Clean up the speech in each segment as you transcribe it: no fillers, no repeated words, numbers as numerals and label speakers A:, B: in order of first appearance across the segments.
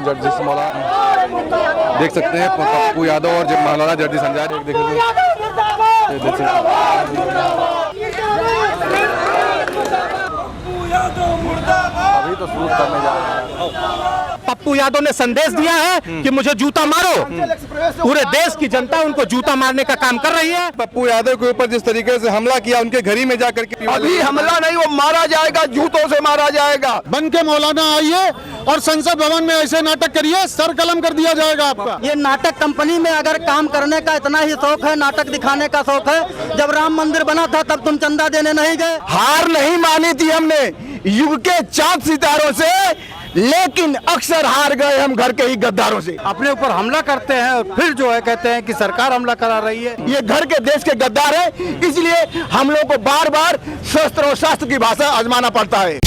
A: Jersey मौलाना देख सकते हैं, पप्पू यादव और मौलाना जर्जी संजय देख अभी तो शूट करने जा रहे हैं।
B: पप्पू यादव ने संदेश दिया है कि मुझे जूता मारो, पूरे देश की जनता उनको जूता मारने का काम कर रही है।
A: पप्पू यादव के ऊपर जिस तरीके से हमला किया, उनके घर ही में जाकर के,
C: अभी हमला नहीं, वो मारा जाएगा, जूतों से मारा जाएगा।
D: बन के मौलाना आइए और संसद भवन में ऐसे नाटक करिए, सर कलम कर दिया जाएगा आपका।
E: ये नाटक कंपनी में अगर काम करने का इतना ही शौक है, नाटक दिखाने का शौक है, जब राम मंदिर बना था तब तुम चंदा देने नहीं गए।
C: हार नहीं मानी थी हमने युग के चांद सितारों से, लेकिन अक्सर हार गए हम घर के ही गद्दारों से।
E: अपने ऊपर हमला करते हैं और फिर जो है कहते हैं कि सरकार हमला करा रही है।
C: ये घर के देश के गद्दार है, इसलिए हम लोग को बार बार शस्त्र और शास्त्र की भाषा आजमाना पड़ता है।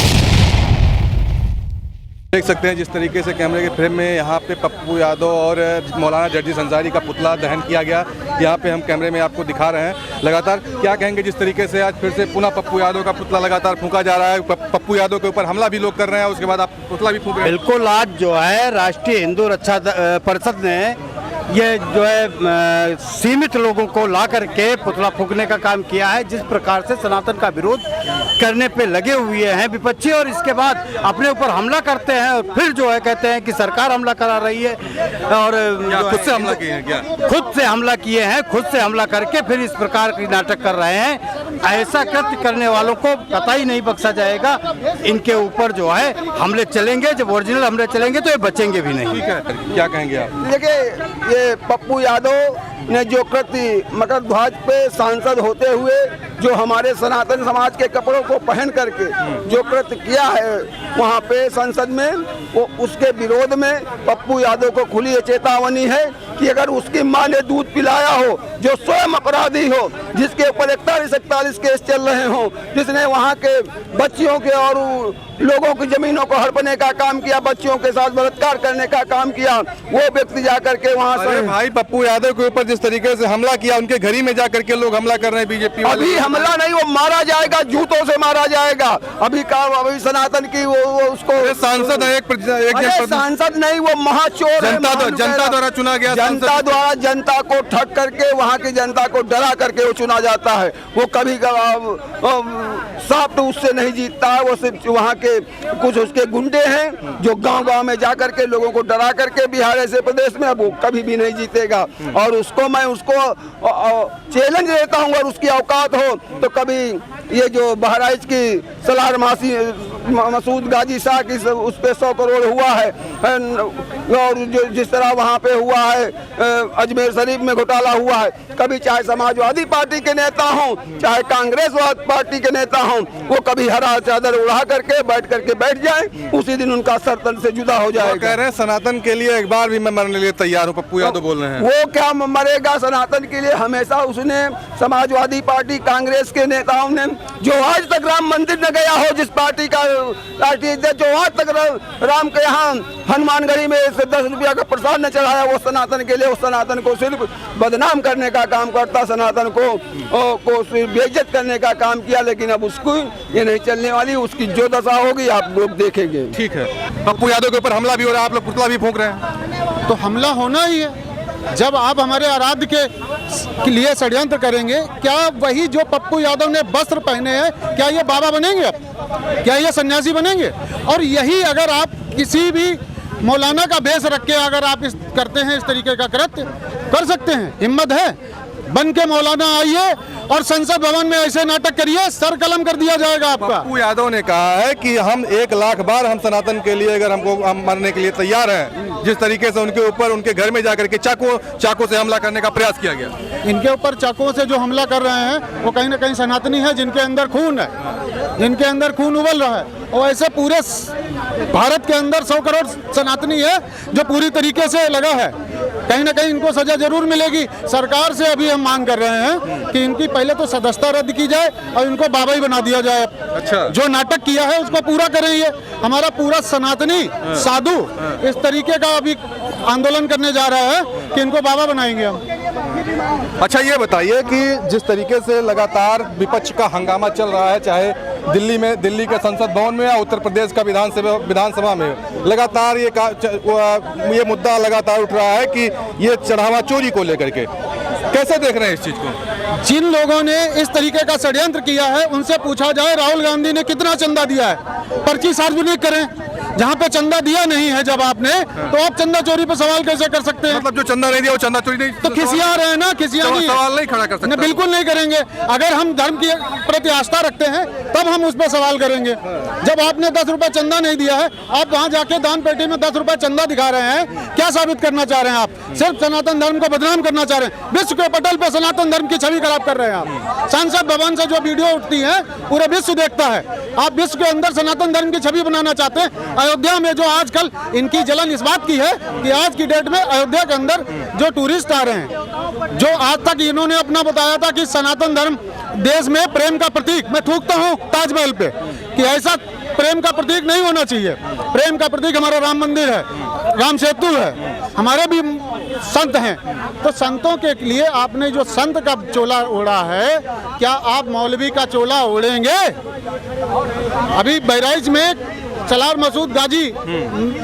A: देख सकते हैं जिस तरीके से कैमरे के फ्रेम में यहाँ पे पप्पू यादव और मौलाना जर्जी संसारी का पुतला दहन किया गया। यहाँ पे हम कैमरे में आपको दिखा रहे हैं। लगातार क्या कहेंगे जिस तरीके से आज फिर से पुनः पप्पू यादव का पुतला लगातार फूंका जा रहा है, पप्पू यादव के ऊपर हमला भी लोग कर रहे हैं, उसके बाद आप पुतला भी फूंक रहे हैं।
E: बिल्कुल, आज जो है राष्ट्रीय हिंदू रक्षा परिषद ने ये जो है सीमित लोगों को ला करके पुतला फूंकने का काम किया है। जिस प्रकार से सनातन का विरोध करने पे लगे हुए हैं विपक्षी, और इसके बाद अपने ऊपर हमला करते हैं और फिर जो है कहते हैं कि सरकार हमला करा रही है। और
A: खुद से हमला किए हैं क्या?
E: खुद से हमला किए हैं, खुद से हमला करके फिर इस प्रकार की नाटक कर रहे हैं। ऐसा कृत्य करने वालों को कतई नहीं बख्शा जाएगा। इनके ऊपर जो है हमले चलेंगे, जब ओरिजिनल हमले चलेंगे तो ये बचेंगे भी नहीं।
A: ठीक है, क्या कहेंगे आप?
C: देखिए, ये पप्पू यादव ने जो कृत्य मकर ध्वज पे सांसद होते हुए जो हमारे सनातन समाज के कपड़ों को पहन करके जो कृत्य किया है वहाँ पे संसद में, वो उसके विरोध में पप्पू यादव को खुली चेतावनी है कि अगर उसकी माँ ने दूध पिलाया हो, जो स्वयं अपराधी हो, जिसके ऊपर 41-41 केस चल रहे हो, जिसने वहाँ के बच्चियों के और लोगों की जमीनों को हड़पने का काम किया, बच्चियों के साथ बलात्कार करने का काम किया, वो व्यक्ति जाकर के वहाँ से
A: भाई पप्पू यादव के ऊपर जिस तरीके से हमला किया, उनके घर ही में जाकर के लोग हमला कर रहे हैं बीजेपी वाले।
C: अभी हमला नहीं, वो मारा जाएगा, जूतों से मारा जाएगा। अभी सनातन की वो उसको
A: सांसद है, एक
C: सांसद नहीं, वो महाचोर है।
A: जनता द्वारा चुना गया,
C: जनता द्वारा जनता को ठग करके, वहाँ की जनता को डरा करके वो चुना जाता है। वो कभी साफ तो उससे नहीं जीतता है, वो सिर्फ वहाँ के कुछ उसके गुंडे हैं जो गांव-गांव में जाकर के लोगों को डरा करके, बिहार ऐसे प्रदेश में वो कभी भी नहीं जीतेगा। और उसको मैं चैलेंज देता हूँ, और उसकी औकात हो तो कभी ये जो बहराइच की सलार मसूद गाजी शाह की उस पे 100 करोड़ हुआ है, और जो जिस तरह वहाँ पे हुआ है अजमेर शरीफ में घोटाला हुआ है, कभी चाहे समाजवादी पार्टी के नेता हों, चाहे कांग्रेस पार्टी के नेता हों, वो कभी हरा चादर उड़ा करके बैठ जाए, उसी दिन उनका सर तन से जुदा हो जाएगा।
A: कह रहे हैं सनातन के लिए एक बार भी मैं मरने के लिए तैयार हूँ, पप्पू यादव बोल रहे हैं।
C: वो क्या मरेगा सनातन के लिए? हमेशा उसने समाजवादी पार्टी कांग्रेस के नेताओं ने, जो आज तक राम मंदिर न गया हो, जिस पार्टी का जो आज तक राम के यहाँ हनुमानगढ़ी में 10 रुपया का प्रसाद न चढ़ाया, वो सनातन के लिए, उस सनातन को सिर्फ बदनाम करने का काम करता, सनातन को सिर्फ बेइज्जत करने का काम किया। लेकिन अब उसको ये नहीं चलने वाली, उसकी जो दशा होगी आप लोग देखेंगे।
A: ठीक है, पप्पू यादव के ऊपर हमला भी हो रहा है, आप लोग पुतला भी फूंक रहे हैं,
D: तो हमला होना ही है। जब आप हमारे आराध्य के लिए षड्यंत्र करेंगे, क्या वही जो पप्पू यादव ने वस्त्र पहने हैं, क्या ये बाबा बनेंगे? अब क्या ये सन्यासी बनेंगे? और यही अगर आप किसी भी मौलाना का भेष रख के अगर आप करते हैं, इस तरीके का कृत्य कर सकते हैं, हिम्मत है, बन के मौलाना आइए और संसद भवन में ऐसे नाटक करिए, सर कलम कर दिया जाएगा आपका।
A: पप्पू यादव ने कहा है कि हम 1 लाख बार हम सनातन के लिए, अगर हम मरने के लिए तैयार हैं। जिस तरीके से उनके ऊपर, उनके घर में जाकर के चाकू से हमला करने का प्रयास किया गया,
D: इनके ऊपर चाकुओं से जो हमला कर रहे हैं वो कहीं ना कहीं सनातनी है, जिनके अंदर खून है, जिनके अंदर खून उबल रहा है। और ऐसे पूरे भारत के अंदर 100 करोड़ सनातनी है जो पूरी तरीके से लगा है। कहीं ना कहीं इनको सजा जरूर मिलेगी। सरकार से अभी हम मांग कर रहे हैं कि इनकी पहले तो सदस्यता रद्द की जाए और इनको बाबा ही बना दिया जाए।
A: अच्छा,
D: जो नाटक किया है उसको पूरा करें। ये हमारा पूरा सनातनी साधु इस तरीके का अभी आंदोलन करने जा रहा है कि इनको बाबा बनाएंगे हम।
A: अच्छा ये बताइए कि जिस तरीके से लगातार विपक्ष का हंगामा चल रहा है, चाहे दिल्ली के संसद भवन में या उत्तर प्रदेश का विधानसभा में, लगातार ये मुद्दा लगातार उठ रहा है कि ये चढ़ावा चोरी को लेकर के, कैसे देख रहे हैं इस चीज को?
D: जिन लोगों ने इस तरीके का षड्यंत्र किया है उनसे पूछा जाए राहुल गांधी ने कितना चंदा दिया है, पर्ची सार्वजनिक करें। जहाँ पे चंदा दिया नहीं है जब आपने, तो आप चंदा चोरी पे सवाल कैसे कर सकते हैं?
A: मतलब जो चंदा नहीं दिया वो चंदा चोरी नहीं,
D: तो खिसिया रहे हैं ना, खिसिया नहीं,
A: सवाल नहीं खड़ा कर सकते।
D: बिल्कुल नहीं करेंगे। अगर हम धर्म की प्रति आस्था रखते हैं तब हम उस पर सवाल करेंगे। जब आपने 10 रुपए चंदा नहीं दिया है, आप वहाँ जाके दान पेटी में 10 रुपए चंदा दिखा रहे हैं, क्या साबित करना चाह रहे हैं आप? सिर्फ सनातन धर्म को बदनाम करना चाह रहे हैं। विश्व के पटल पे सनातन धर्म की छवि खराब कर रहे हैं आप। संसद भवन से जो वीडियो उठती है पूरे विश्व देखता है। आप विश्व के अंदर सनातन धर्म की छवि बनाना चाहते हैं। अयोध्या में जो आजकल इनकी जलन इस बात की है कि आज की डेट में अयोध्या के अंदर जो टूरिस्ट आ रहे हैं, जो आज तक इन्होंने अपना बताया था कि सनातन धर्म देश में प्रेम का प्रतीक, मैं थूकता हूँ ताजमहल पे कि ऐसा प्रेम का प्रतीक नहीं होना चाहिए। प्रेम का प्रतीक हमारा राम मंदिर है, राम सेतु है, हमारे भी संत हैं। तो संतों के लिए आपने जो संत का चोला ओढ़ा है, क्या आप मौलवी का चोला ओढ़ेंगे? अभी बहराइच में सलार मसूद गाजी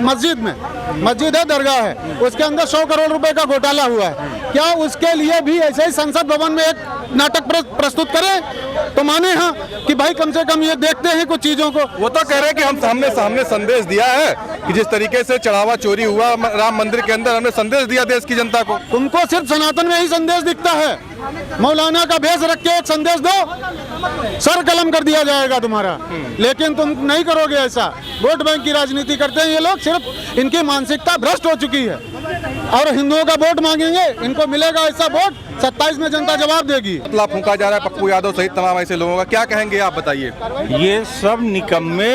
D: मस्जिद है, दरगाह है, उसके अंदर 100 करोड़ रुपए का घोटाला हुआ है। क्या उसके लिए भी ऐसे ही संसद भवन में एक नाटक प्रस्तुत करें तो माने हाँ कि भाई कम से कम ये देखते हैं कुछ चीजों को।
A: वो तो कह रहे हैं कि हम हमने संदेश दिया है कि जिस तरीके से चढ़ावा चोरी हुआ राम मंदिर के अंदर, हमने संदेश दिया देश की जनता को।
D: तुमको सिर्फ सनातन में ही संदेश दिखता है। मौलाना का भेष रख के एक संदेश दो, सर कलम कर दिया जाएगा तुम्हारा। लेकिन तुम नहीं करोगे ऐसा। वोट बैंक की राजनीति करते हैं ये लोग, सिर्फ इनकी मानसिकता भ्रष्ट हो चुकी है। और हिंदुओं का वोट मांगेंगे, इनको मिलेगा ऐसा वोट, 27 में जनता जवाब देगी।
A: पुतला फूंका जा रहा है पप्पू यादव सहित तमाम ऐसे लोगों का, क्या कहेंगे आप बताइए?
F: ये सब निकम्मे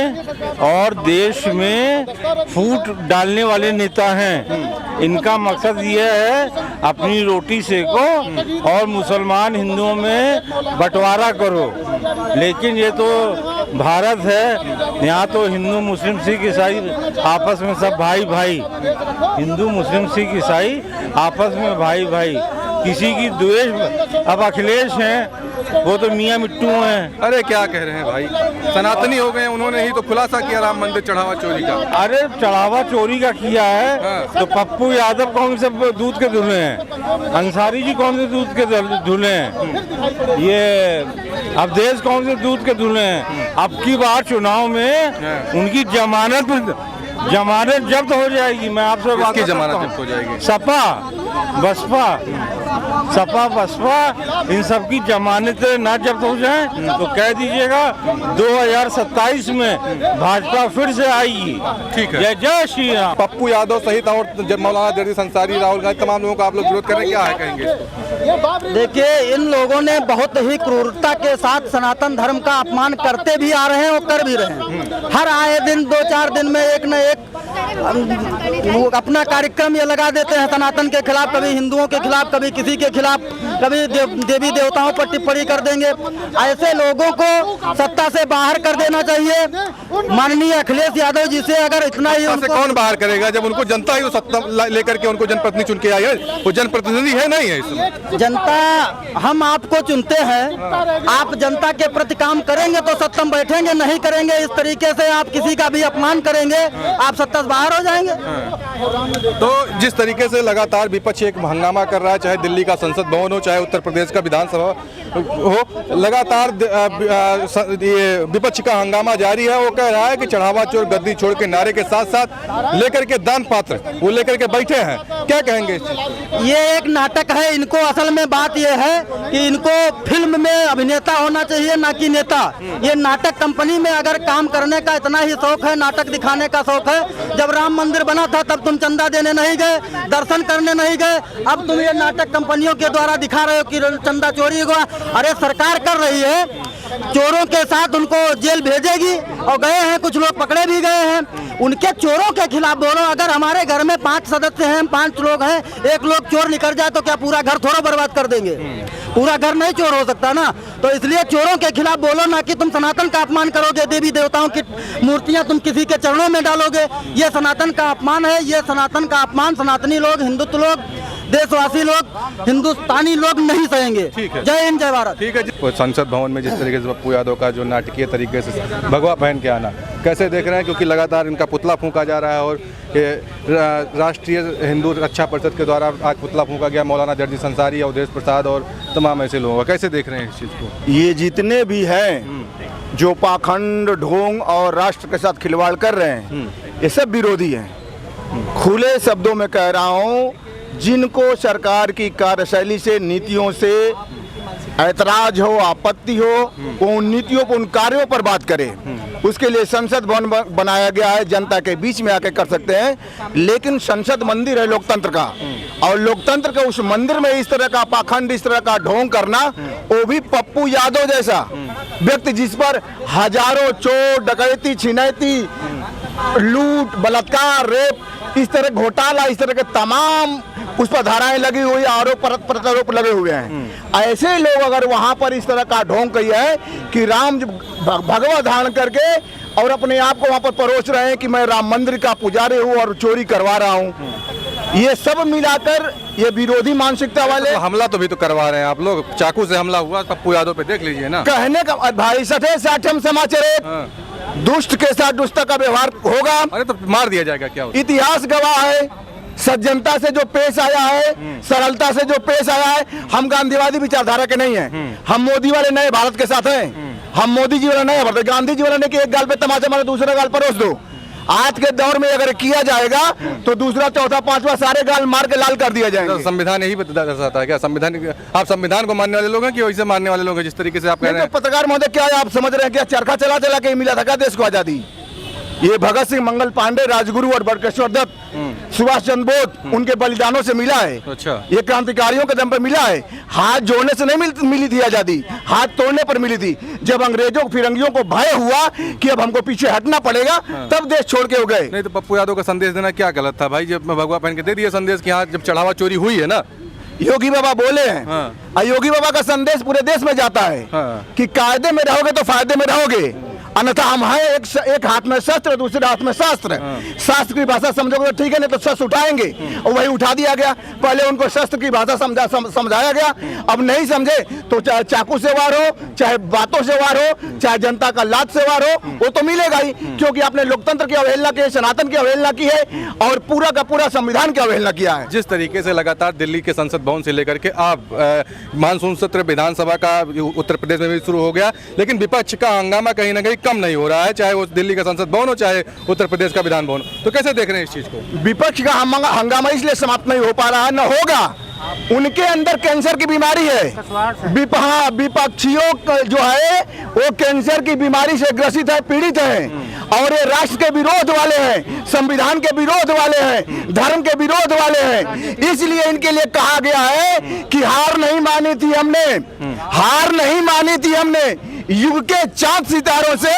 F: और देश में फूट डालने वाले नेता हैं। इनका मकसद ये है अपनी रोटी सेको और मुसलमान हिंदुओं में बंटवारा करो। लेकिन ये तो भारत है, यहाँ तो हिंदू मुस्लिम सिख ईसाई आपस में सब भाई भाई, हिंदू मुस्लिम सिख ईसाई आपस में भाई भाई, किसी की द्वेष। अब अखिलेश हैं, वो तो मियाँ मिट्टू हैं।
A: अरे क्या कह रहे हैं भाई, सनातनी हो गए, उन्होंने ही तो खुलासा किया राम मंदिर चढ़ावा चोरी का।
F: अरे चढ़ावा चोरी का किया है।
A: हाँ।
F: तो पप्पू यादव कौन से दूध के धुले हैं, अंसारी जी कौन से दूध के धुले हैं, ये अवधेश कौन से दूध के धुले हैं। अब की बार चुनाव में उनकी जमानत जब्त हो जाएगी। मैं आपसे बात
A: किसकी जमानत जब्त हो जाएगी?
F: सपा बसपा इन सब की जमानत ना जब्त हो जाए तो कह दीजिएगा 2027 में भाजपा फिर से आएगी।
A: ठीक है,
F: जय जय श्री राम।
A: पप्पू यादव सहित और मौलाना जर्जिस अंसारी, राहुल गांधी, तमाम लोगों का आप लोग विरोध कर रहे हैं, क्या है कहेंगे?
G: देखिए, इन लोगों ने बहुत ही क्रूरता के साथ सनातन धर्म का अपमान करते भी आ रहे हैं और कर भी रहे हैं। हर आए दिन 2-4 दिन में एक न एक अपना कार्यक्रम ये लगा देते हैं सनातन के खिलाफ, कभी हिंदुओं के खिलाफ, कभी किसी के खिलाफ, कभी देवी देवताओं पर टिप्पणी कर देंगे। ऐसे लोगों को सत्ता से बाहर कर देना चाहिए। माननीय अखिलेश यादव जी से अगर इतना ही
A: से कौन बाहर करेगा जब उनको जनता ही सत्ता लेकर के उनको जनप्रतिनिधि चुन के आई है? वो जनप्रतिनिधि है नहीं है इसमें।
G: जनता हम आपको चुनते हैं, आप जनता के प्रति काम करेंगे तो सत्ता में बैठेंगे, नहीं करेंगे इस तरीके से आप किसी का भी अपमान करेंगे, आप सत्ता से बाहर हो जाएंगे।
A: तो जिस तरीके से लगातार विपक्ष एक हंगामा कर रहा है, चाहे दिल्ली का संसद भवन हो, चाहे उत्तर प्रदेश का विधानसभा हो, लगातार ये विपक्ष का हंगामा जारी है। वो कह रहा है कि चढ़ावा चोर गद्दी छोड़ के नारे के साथ साथ लेकर के दान पात्र वो लेकर के बैठे हैं, क्या कहेंगे?
G: ये एक नाटक है। इनको असल में बात ये है कि इनको फिल्म में अभिनेता होना चाहिए, ना कि नेता। ये नाटक कंपनी में अगर काम करने का इतना ही शौक है, नाटक दिखाने का शौक है। जब राम मंदिर बना था तब तुम चंदा देने नहीं गए, दर्शन करने नहीं गए, अब तुम ये नाटक कंपनियों के द्वारा दिखा रहे हो कि चंदा चोरी हुआ। अरे सरकार कर रही है, चोरों के साथ उनको जेल भेजेगी और गए हैं, कुछ लोग पकड़े भी गए हैं। उनके चोरों के खिलाफ बोलो। अगर हमारे घर में 5 सदस्य हैं, 5 लोग हैं, एक लोग चोर निकल जाए तो क्या पूरा घर थोड़ा बर्बाद कर देंगे? पूरा घर नहीं चोर हो सकता ना। तो इसलिए चोरों के खिलाफ बोलो, ना कि तुम सनातन का अपमान करोगे, देवी देवताओं की मूर्तियां तुम किसी के चरणों में डालोगे। ये सनातन का अपमान है। ये सनातन का अपमान सनातनी लोग, हिंदुत्व लोग देशवासी लोग, हिंदुस्तानी लोग नहीं सहेंगे।
A: ठीक है।
G: जय हिंद, जय भारत।
A: ठीक है जी। वो संसद भवन में जिस तरीके से पप्पू यादव का जो नाटकीय तरीके से भगवा पहन के आना, कैसे देख रहे हैं? क्योंकि लगातार इनका पुतला फूंका जा रहा है और राष्ट्रीय हिंदू रक्षा परिषद के द्वारा आज पुतला फूंका गया मौलाना जर्जी संसारी, अवधेश प्रसाद और तमाम ऐसे लोगों का। कैसे देख रहे हैं इस चीज़ को?
H: ये जितने भी हैं जो पाखंड, ढोंग और राष्ट्र के साथ खिलवाड़ कर रहे हैं, ये सब विरोधी हैं। खुले शब्दों में कह रहा हूँ, जिनको सरकार की कार्यशैली से, नीतियों से ऐतराज हो, आपत्ति हो, वो उन नीतियों को, उन कार्यों पर बात करें। उसके लिए संसद भवन बनाया गया है, जनता के बीच में आके कर सकते हैं। लेकिन संसद मंदिर है लोकतंत्र का, और लोकतंत्र के उस मंदिर में इस तरह का पाखंड, इस तरह का ढोंग करना, वो भी पप्पू यादव जैसा व्यक्ति जिस पर हजारों चोर, डकैती, छिनैती, लूट, बलात्कार, रेप, इस तरह घोटाला, इस तरह के तमाम उस पर धाराएं लगी हुई, आरोप प्रत्यारोप लगे हुए हैं। ऐसे लोग अगर वहां पर इस तरह का ढोंग किया है कि राम भगवा धारण करके और अपने आप को वहां पर परोस रहे हैं कि मैं राम मंदिर का पुजारी हूँ और चोरी करवा रहा हूँ, ये सब मिलाकर ये विरोधी मानसिकता वाले।
A: तो हमला तो भी तो करवा रहे हैं आप लोग, चाकू से हमला हुआ पप्पू यादव पे, देख लीजिए ना।
H: कहने का भाई, 60 समाचार, दुष्ट के साथ दुष्ट का व्यवहार होगा।
A: अरे तो मार दिया जाएगा क्या?
H: इतिहास गवाह है, सज्जनता से जो पेश आया है, सरलता से जो पेश आया है। हम गांधीवादी विचारधारा के नहीं हैं, हम मोदी वाले नए भारत के साथ हैं, हम मोदी जी वाले नए भारत। गांधी जी वाले ने कि एक गाल पे तमाचा मारो, दूसरे गाल परोस दो। आज के दौर में अगर किया जाएगा तो दूसरा, चौथा, पांचवा सारे गाल मार के लाल कर दिया जाएगा।
A: तो संविधान यही दर्शाता है क्या? संविधान, आप संविधान को मानने वाले लोग हैं कि वैसे मानने वाले लोग हैं जिस तरीके से आप कह रहे हैं?
H: पत्रकार महोदय, क्या आप समझ रहे हैं क्या चरखा चला चला के मिला था क्या देश को आजादी? ये भगत सिंह, मंगल पांडे, राजगुरु और बटुकेश्वर दत्त, सुभाष चंद्र बोस, उनके बलिदानों से मिला है।
A: अच्छा।
H: ये क्रांतिकारियों के दम पर मिला है। हाथ जोड़ने से नहीं मिली थी आजादी, हाथ तोड़ने पर मिली थी। जब अंग्रेजों, फिरंगियों को भय हुआ कि अब हमको पीछे हटना पड़ेगा, तब देश छोड़ के हो गए।
A: नहीं तो पप्पू यादव का संदेश देना क्या गलत था भाई? जब मैं भगवा पहन के दे दिया संदेश कि हाँ, जब चढ़ावा चोरी हुई है ना,
H: योगी बाबा बोले हैं। योगी बाबा का संदेश पूरे देश में जाता है कि कायदे में रहोगे तो फायदे में रहोगे, अन्यथा हम हैं एक हाथ में शस्त्र, दूसरे हाथ में शास्त्र। शास्त्र की भाषा समझोगे तो ठीक है, नहीं तो शस्त्र उठाएंगे, और वही उठा दिया गया। पहले उनको शस्त्र की भाषा समझाया गया, अब नहीं समझे तो चाहे चाकू से वार हो, चाहे बातों से वार हो, चाहे जनता का लात से वार हो, वो तो मिलेगा ही। क्योंकि आपने लोकतंत्र की अवहेलना की है, सनातन की अवहेलना की है, और पूरा का पूरा संविधान की अवहेलना किया है।
A: जिस तरीके से लगातार दिल्ली के संसद भवन से लेकर के आप मानसून सत्र विधानसभा का उत्तर प्रदेश में भी शुरू हो गया, लेकिन विपक्ष का हंगामा कहीं ना कहीं कम नहीं हो रहा है, चाहे वो दिल्ली का संसद भवन हो, चाहे उत्तर प्रदेश का विधान भवन। तो कैसे देख रहे हैं इस चीज को?
H: विपक्ष का हंगामा इसलिए समाप्त नहीं हो पा रहा है, न होगा। उनके अंदर कैंसर की बीमारी है। विपक्षियों जो है वो कैंसर की बीमारी से ग्रसित है, पीड़ित है, और ये राष्ट्र के विरोध वाले हैं, संविधान के विरोध वाले हैं, धर्म के विरोध वाले हैं। इसलिए इनके लिए कहा गया है कि हार नहीं मानी थी हमने, हार नहीं मानी थी हमने युग के चांद सितारों से,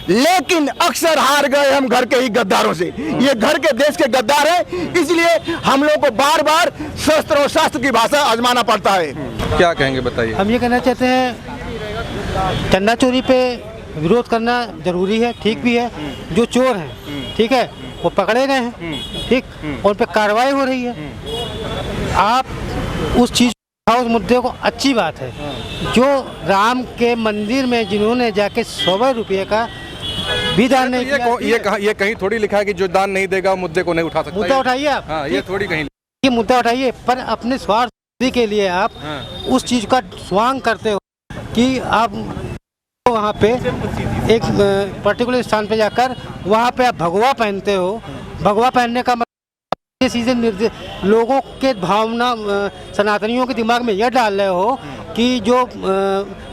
H: लेकिन अक्सर हार गए हम घर के ही गद्दारों से। ये घर के देश के गद्दार हैं, इसलिए हम लोग को बार बार शस्त्र और शास्त्र की भाषा आजमाना पड़ता है।
A: क्या कहेंगे बताइए?
I: हम ये कहना चाहते हैं, चंदा चोरी पे विरोध करना जरूरी है, ठीक भी है। जो चोर हैं, ठीक है, वो पकड़े गए हैं, ठीक, और उन पर कार्रवाई हो रही है। आप उस चीज, उस मुद्दे को, अच्छी बात है। जो राम के मंदिर में जिन्होंने जाके 100 रुपये का भी दान नहीं किया,
A: ये कहीं थोड़ी लिखा है कि जो दान नहीं देगा मुद्दे को नहीं उठा सकता।
I: मुद्दा उठाइए आप।
A: हाँ, ये थोड़ी कहीं
I: ये मुद्दा उठाइए, पर अपने स्वार्थ के लिए आप उस चीज का स्वांग करते हो कि आप वहाँ पे एक पर्टिकुलर स्थान पे जाकर वहाँ पे आप भगवा पहनते हो। भगवा पहनने का मतलब सीधे निर्देश लोगों के भावना, सनातनियों के दिमाग में यह डाल रहे हो कि जो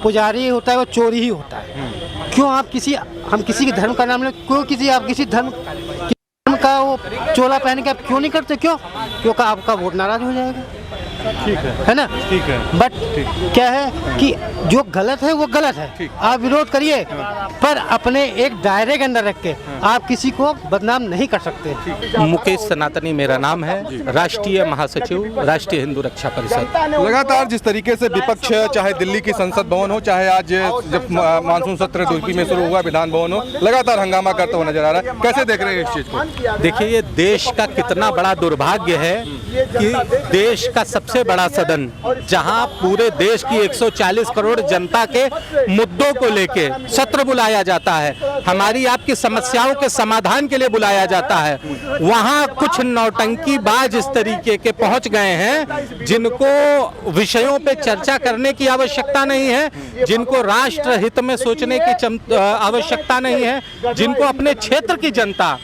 I: पुजारी होता है वो चोरी ही होता है। क्यों आप हम किसी के धर्म का नाम ले, क्यों आप किसी धर्म का वो चोला पहन के आप क्यों नहीं करते? क्योंकि आपका वोट नाराज हो जाएगा। है ना?
A: ठीक है।
I: बट क्या है कि जो गलत है वो गलत है, आप विरोध करिए, पर अपने एक दायरे के अंदर रख के आप किसी को बदनाम नहीं कर सकते।
B: मुकेश सनातनी मेरा नाम है, राष्ट्रीय महासचिव राष्ट्रीय हिंदू रक्षा परिषद।
A: लगातार जिस तरीके से विपक्ष, चाहे दिल्ली की संसद भवन हो, चाहे आज जब मानसून सत्र यूपी में शुरू हुआ विधान भवन हो, लगातार हंगामा करता हुआ नजर आ रहा है। कैसे देख रहे हैं इस चीज को?
B: देखिए, ये देश का कितना बड़ा दुर्भाग्य है कि देश का सबसे बड़ा सदन, जहां पूरे देश की 140 करोड़ जनता के मुद्दों को लेके सत्र बुलाया जाता है, हमारी आपकी समस्याओं के समाधान के लिए बुलाया जाता है, वहां कुछ नौटंकीबाज इस तरीके के पहुंच गए हैं जिनको विषयों पे चर्चा करने की आवश्यकता नहीं है, जिनको राष्ट्र हित में सोचने की आवश्यकता नहीं है, जिनको अपने क्षेत्र की जनता,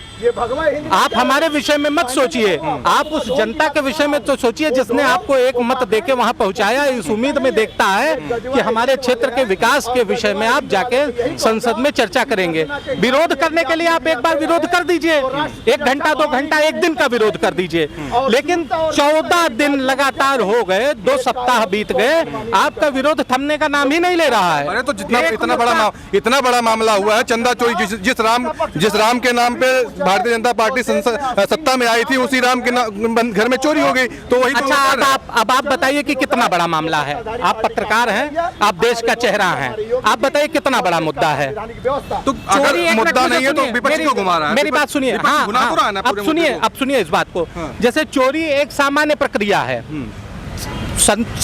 B: आप हमारे विषय में मत सोचिए, आप उस जनता के विषय में तो सोचिए जिसने आपको एक मत देके वहां पहुंचाया, इस उम्मीद में देखता है कि हमारे क्षेत्र के विकास के विषय में आप जाके संसद में चर्चा करेंगे। विरोध करने के लिए आप एक बार विरोध कर दीजिए, 1 घंटा 2 घंटा 1 दिन का विरोध कर दीजिए, लेकिन 14 दिन लगातार हो गए, 2 सप्ताह बीत गए, आपका विरोध थमने का नाम ही नहीं ले रहा है।
A: अरे तो इतना बड़ा मामला हुआ है, चंदा चोरी, जिस राम के नाम पे भारतीय जनता पार्टी सत्ता में आई थी, उसी राम के घर में चोरी हो गई, तो वही।
B: अच्छा, अब आप बताइए कि कितना बड़ा मामला है। आप पत्रकार हैं, आप देश का चेहरा हैं, आप बताइए कितना बड़ा मुद्दा है।
A: तो अगर मुद्दा नहीं है तो विपक्ष क्यों घुमा रहा है?
B: मेरी बात सुनिए, हाँ, अब सुनिए इस बात को। जैसे चोरी एक सामान्य प्रक्रिया है,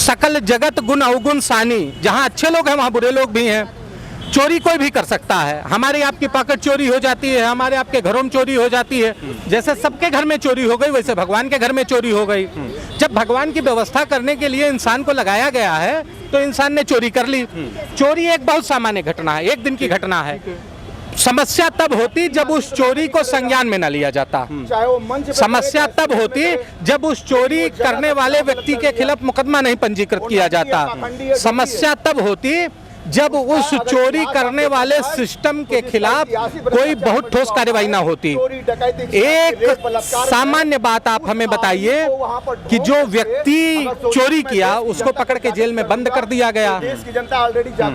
B: सकल जगत गुण अवगुण सानी, जहाँ अच्छे लोग हैं वहाँ बुरे लोग भी हैं। चोरी कोई भी कर सकता है, हमारे आपकी पॉकेट चोरी हो जाती है, हमारे आपके घरों में चोरी हो जाती है, जैसे सबके घर में चोरी हो गई वैसे भगवान के घर में चोरी हो गई। जब भगवान की व्यवस्था करने के लिए इंसान को लगाया गया है तो इंसान ने चोरी कर ली। चोरी एक बहुत सामान्य घटना है, 1 दिन की घटना है। समस्या तब होती जब उस चोरी को संज्ञान में न लिया जाता, समस्या तब होती जब उस चोरी करने वाले व्यक्ति के खिलाफ मुकदमा नहीं पंजीकृत किया जाता, समस्या तब होती जब उस चोरी करने वाले सिस्टम के खिलाफ कोई बहुत ठोस कार्रवाई ना होती। एक सामान्य बात आप हमें बताइए कि जो व्यक्ति चोरी किया उसको पकड़ के जेल में बंद कर दिया गया,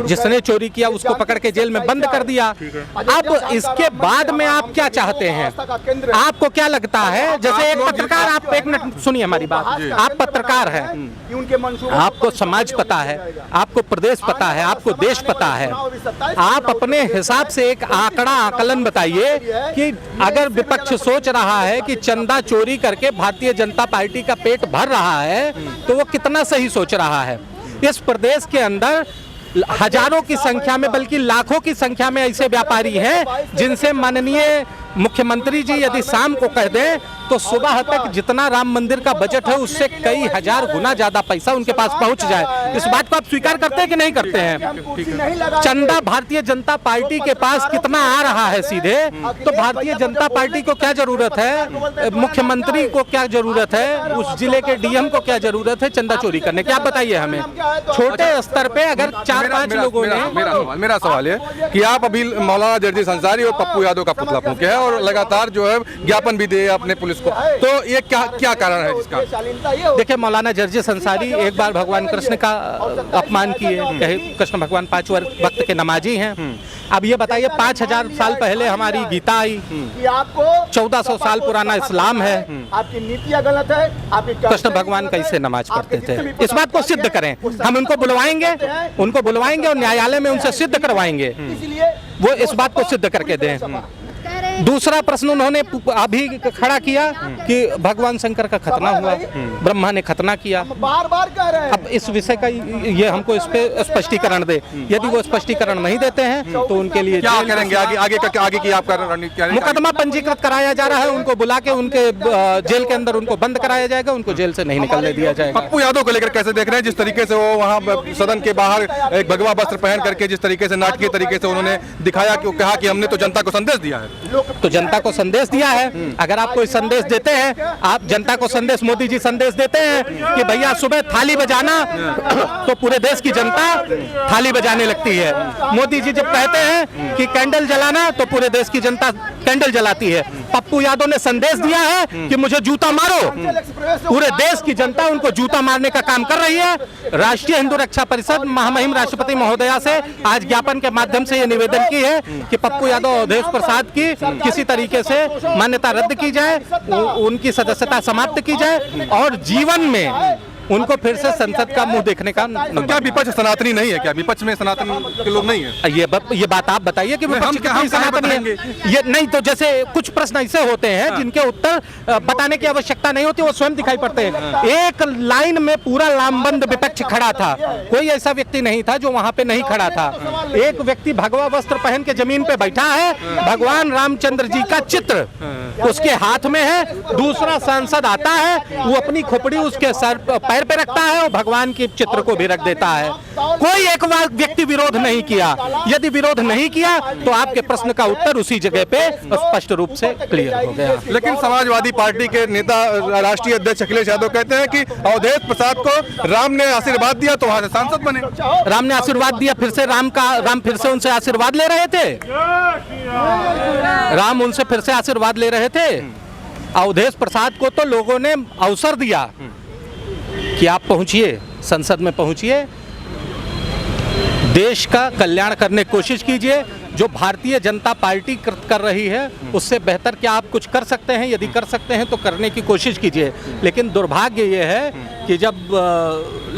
B: जिसने चोरी किया उसको पकड़ के जेल में बंद कर दिया। अब इसके बाद में आप क्या चाहते हैं? आपको क्या लगता है? जैसे एक पत्रकार, आप 1 मिनट सुनिए हमारी बात, आप पत्रकार हैं, आपको समाज पता है, आपको प्रदेश पता है, आपको देश पता है, आप अपने हिसाब से एक आकलन बताइए कि अगर विपक्ष सोच रहा है कि चंदा चोरी करके भारतीय जनता पार्टी का पेट भर रहा है तो वो कितना सही सोच रहा है। इस प्रदेश के अंदर हजारों की संख्या में बल्कि लाखों की संख्या में ऐसे व्यापारी हैं जिनसे माननीय मुख्यमंत्री जी यदि शाम को कह दें तो सुबह तक जितना राम मंदिर का बजट है उससे कई हजार गुना ज्यादा पैसा उनके पास पहुंच जाए। इस बात को आप स्वीकार करते हैं कि नहीं करते हैं? चंदा भारतीय जनता पार्टी के पास कितना आ रहा है सीधे, तो भारतीय जनता पार्टी को क्या जरूरत है, मुख्यमंत्री को क्या जरूरत है, उस जिले के डीएम को क्या जरूरत है चंदा चोरी करने की? आप बताइए हमें। छोटे स्तर पे अगर 4-5 लोगों ने,
A: मेरा सवाल है कि आप अभी मौलाना जर्जिस अंसारी और पप्पू यादव का पुतला फूंके हैं और लगातार जो है ज्ञापन भी दिए अपने पुलिस को, तो ये क्या कारण है इसका?
B: देखिए, मौलाना जर्जिस अंसारी एक बार भगवान कृष्ण का अपमान किए, कृष्ण भगवान 5 वक्त के नमाजी हैं। अब ये बताइए 5000 साल पहले हमारी गीता आई, 1400 साल पुराना इस्लाम है,
C: आपकी नीतियां गलत है,
B: कृष्ण भगवान कैसे नमाज पढ़ते थे? इस बात को सिद्ध करें। हम उनको बुलवाएंगे और न्यायालय में उनसे सिद्ध करवाएंगे, वो इस बात को सिद्ध करके दें। दूसरा प्रश्न उन्होंने अभी खड़ा किया कि भगवान शंकर का खतना हुआ, ब्रह्मा ने खतना किया।
C: बार-बार कह रहे हैं।
B: अब इस विषय का ये हमको इस पे स्पष्टीकरण दे, यदि वो स्पष्टीकरण नहीं देते हैं तो उनके लिए
A: क्या करेंगे? आगे की आपका रणनीति?
B: मुकदमा पंजीकृत कराया जा रहा है, उनको बुला के उनके जेल के अंदर उनको बंद कराया जाएगा, उनको जेल से नहीं निकलने दिया जाएगा।
A: पप्पू यादव को लेकर कैसे देख रहे हैं? जिस तरीके से वो वहाँ सदन के बाहर एक भगवा वस्त्र पहन करके जिस तरीके से नाटकीय तरीके से उन्होंने दिखाया कि कहा कि हमने तो जनता को संदेश दिया है।
B: तो जनता को संदेश दिया है। अगर आप कोई संदेश देते हैं, आप जनता को संदेश, मोदी जी संदेश देते हैं कि भैया सुबह थाली बजाना, तो पूरे देश की जनता थाली बजाने लगती है। मोदी जी जब कहते हैं कि कैंडल जलाना, तो पूरे देश की जनता कैंडल जलाती है। पप्पू यादव ने संदेश दिया है कि मुझे जूता मारो, पूरे देश की जनता उनको जूता मारने का काम कर रही है। राष्ट्रीय हिंदू रक्षा परिषद महामहिम राष्ट्रपति महोदया से आज ज्ञापन के माध्यम से ये निवेदन की है कि पप्पू यादव अवधेश प्रसाद की किसी तरीके से मान्यता रद्द की जाए, उनकी सदस्यता समाप्त की जाए और जीवन में उनको फिर से संसद का मुंह देखने का।
A: तो क्या विपक्ष सनातनी नहीं है? क्या विपक्ष में सनातन के लोग नहीं है?
B: ये बात आप बताइए कि विपक्ष कितनी सनातनी है। ये नहीं तो जैसे कुछ प्रश्न ऐसे होते हैं जिनके उत्तर बताने की आवश्यकता नहीं होती, वो स्वयं दिखाई पड़ते हैं। एक लाइन में पूरा लामबंद विपक्ष खड़ा था, कोई ऐसा व्यक्ति नहीं था जो वहां पे नहीं खड़ा था। एक व्यक्ति भगवा वस्त्र पहन के जमीन पे बैठा है, भगवान रामचंद्र जी का चित्र उसके हाथ में है। दूसरा सांसद आता है, वो अपनी खोपड़ी उसके सर पैर पे रखता है और भगवान के चित्र को भी रख देता है। कोई एक व्यक्ति विरोध नहीं किया। यदि विरोध नहीं किया तो आपके प्रश्न का उत्तर उसी जगह पे स्पष्ट रूप से क्लियर हो गया।
A: लेकिन समाजवादी पार्टी के नेता राष्ट्रीय अध्यक्ष अखिलेश यादव कहते हैं कि अवधेश प्रसाद को राम ने आशीर्वाद दिया तो वहां से सांसद बने।
B: राम ने आशीर्वाद दिया, फिर से राम फिर से उनसे आशीर्वाद ले रहे थे। राम उनसे फिर से आशीर्वाद ले रहे थे। अवधेश प्रसाद को तो लोगों ने अवसर दिया कि आप पहुंचिए, संसद में पहुंचिए, देश का कल्याण करने की कोशिश कीजिए। जो भारतीय जनता पार्टी कर रही है उससे बेहतर क्या आप कुछ कर सकते हैं? यदि कर सकते हैं तो करने की कोशिश कीजिए। लेकिन दुर्भाग्य ये है कि जब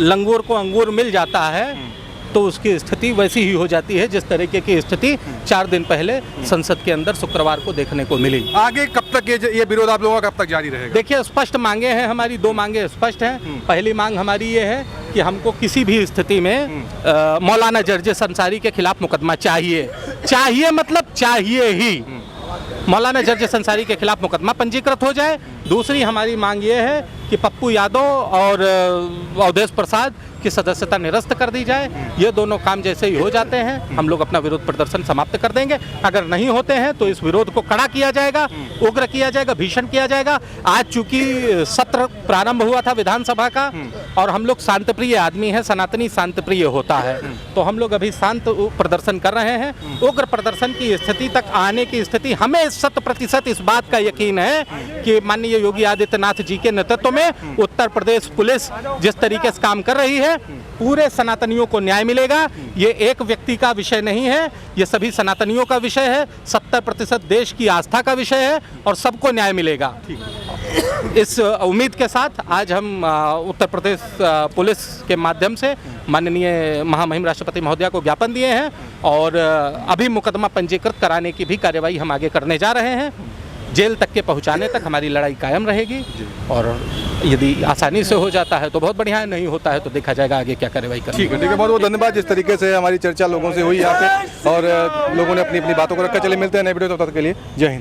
B: लंगूर को अंगूर मिल जाता है तो उसकी स्थिति वैसी ही हो जाती है जिस तरीके की स्थिति 4 दिन पहले संसद के अंदर शुक्रवार को देखने को मिली।
A: आगे कब तक ये विरोध आप लोगों का कब तक जारी रहेगा?
B: देखिए, स्पष्ट मांगे हैं हमारी, 2 मांगे स्पष्ट हैं। पहली मांग हमारी ये है कि हमको किसी भी स्थिति में मौलाना जर्जिस अंसारी के खिलाफ मुकदमा चाहिए, मतलब चाहिए ही। मौलाना जर्जिस अंसारी के खिलाफ मुकदमा पंजीकृत हो जाए। दूसरी हमारी मांग ये है कि पप्पू यादव और अवधेश प्रसाद की सदस्यता निरस्त कर दी जाए। ये दोनों काम जैसे ही हो जाते हैं हम लोग अपना विरोध प्रदर्शन समाप्त कर देंगे। अगर नहीं होते हैं तो इस विरोध को कड़ा किया जाएगा, उग्र किया जाएगा, भीषण किया जाएगा। आज चूंकि सत्र प्रारंभ हुआ था विधानसभा का और हम लोग शांतप्रिय आदमी हैं, सनातनी शांतप्रिय होता है, तो हम लोग अभी शांत प्रदर्शन कर रहे हैं। उग्र प्रदर्शन की स्थिति तक आने की स्थिति, हमें 100% इस बात का यकीन है कि माननीय योगी आदित्यनाथ जी के नेतृत्व में उत्तर प्रदेश पुलिस जिस तरीके से काम कर रही है, पूरे सनातनियों को न्याय मिलेगा। ये एक व्यक्ति का विषय नहीं है, ये सभी सनातनियों का विषय है, 70% देश की आस्था का विषय है और सबको न्याय मिलेगा। इस उम्मीद के साथ आज हम उत्तर प्रदेश पुलिस के माध्यम से माननीय महामहिम राष्ट्रपति महोदया को ज्ञापन दिए हैं और अभी मुकदमा पंजीकृत कराने की भी कार्यवाही हम आगे करने जा रहे हैं। जेल तक के पहुंचाने तक हमारी लड़ाई कायम रहेगी और यदि आसानी से हो जाता है तो बहुत बढ़िया है, नहीं होता है तो देखा जाएगा आगे क्या कार्रवाई करनी।
A: ठीक है, बहुत बहुत धन्यवाद। जिस तरीके से हमारी चर्चा लोगों से हुई यहाँ पे और लोगों ने अपनी अपनी बातों को रखा। चलिए मिलते हैं नए वीडियो, तब तक के लिए जय हिंद।